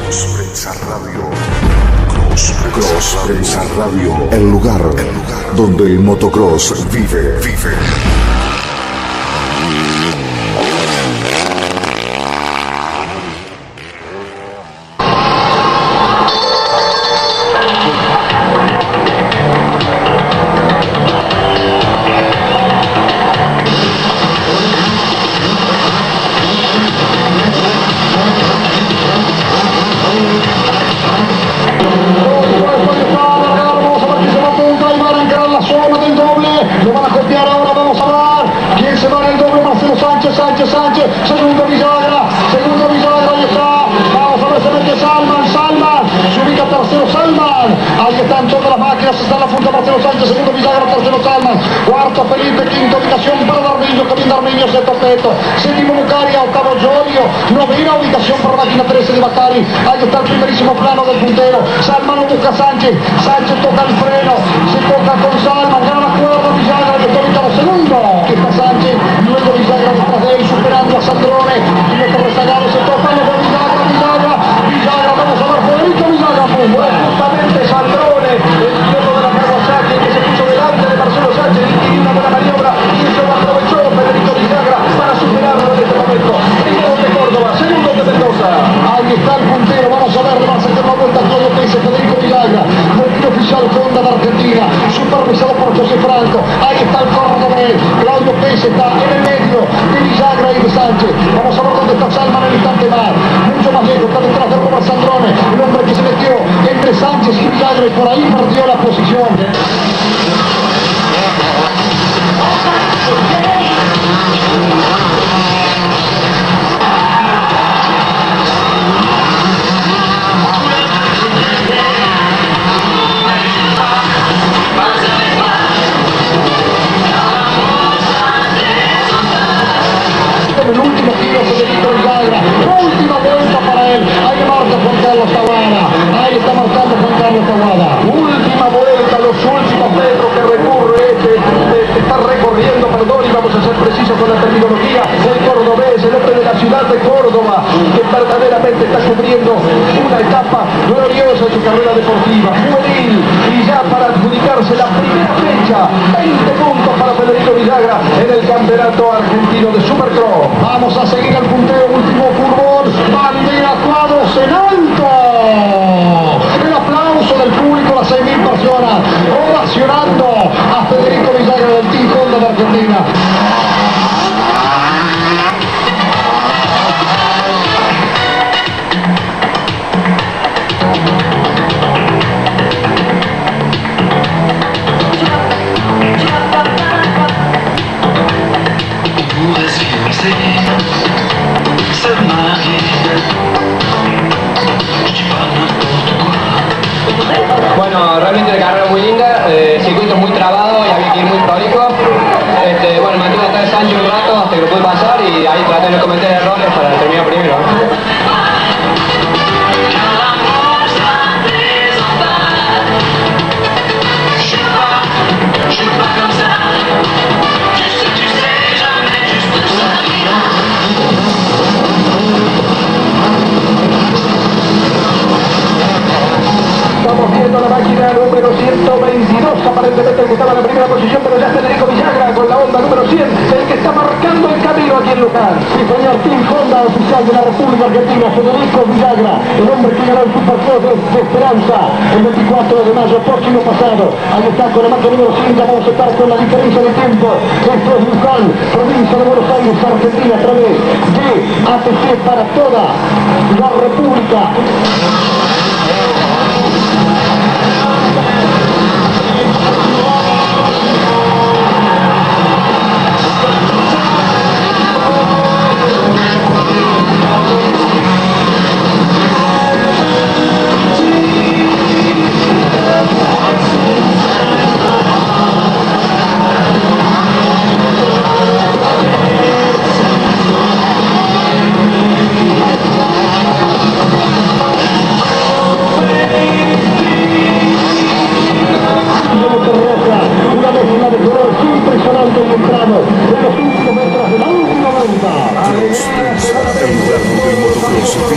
Prensa Radio. Cross Prensa Radio. El lugar donde el motocross vive. Segundo Villagra, ahí está, vamos a ver, se mete Salman, se ubica tercero Salman, ahí están todas las máquinas, está en la punta Marcelo Sánchez, segundo Villagra, tercero Salman, cuarto Felipe, quinta ubicación para Darmiño, comienza Darmiño, sexto Peto, séptimo Mucaria, octavo Giorgio, novena ubicación para máquina 13 de Bacari, ahí está el primerísimo plano del puntero, Salman lo busca Sánchez toca el freno, se toca con Salman, gana la cuerda Villagra, que está ubicado segundo, está Sánchez, luego Villagra detrás de él, superando a Sandrone, y los rezagados se tocan los de Villagra, vamos a ver, Federico Villagra, pues bueno, justamente Sandrone, el piloto de la Kawasaki, que se puso delante de Marcelo Sánchez, y una buena maniobra, y eso lo aprovechó Federico Villagra para superarlo en este momento. Primero de Córdoba, segundo de Mendoza. Ahí está el puntero, vamos a ver, le va a sacar la vuelta todo lo que dice Federico Villagra, boletín oficial Honda de Argentina, supervisado por José Franco, ahí está el cordobés, Claudio Pérez está en el medio de Villagra y de Sánchez. Vamos a ver dónde está Salman en el instante más, mucho más lejos, está detrás de Robert Sandrone, el hombre que se metió entre Sánchez y Villagra y por ahí perdió la posición. El último tiro Federico Villagra, última vuelta para él, ahí marca Juan Carlos Tahuada, ahí está marcando Juan Carlos Tahuada, última vuelta, los últimos metros que recurre está recorriendo, y vamos a ser precisos con la terminología, el cordobés, el hombre de la ciudad de Córdoba, que verdaderamente está cubriendo una etapa gloriosa en su carrera deportiva, juvenil, y ya para adjudicarse la primera fecha, 20 puntos para Federico Villagra en el campeonato argentino de Supercross. Vamos a seguir el punteo, último curvón, bandera cuadros en alto. El aplauso del público, las 6.000 personas, ovacionando a Federico Villagra del Team Honda de Argentina. Bueno, realmente una carrera muy linda, circuito muy trabado y había que ir muy prolijo. Bueno, mantuve atrás de Sancho un rato hasta que lo pude pasar y ahí traté de no cometer errores para terminar primero. Estamos viendo la máquina número 122, aparentemente el que estaba en la primera posición, pero ya Federico Villagra con la Honda número 100, el que está marcando el camino aquí en Luján. Sí, señor, Team Honda oficial de la República Argentina, Federico Villagra, el hombre que ganó el Supercross de Esperanza el 24 de mayo próximo pasado. Ahí está con la máquina número 5, vamos a estar con la diferencia de tiempo. Esto es Luján, provincia de Buenos Aires, Argentina, a través de ATC para toda la República. El lugar donde el motocross vive.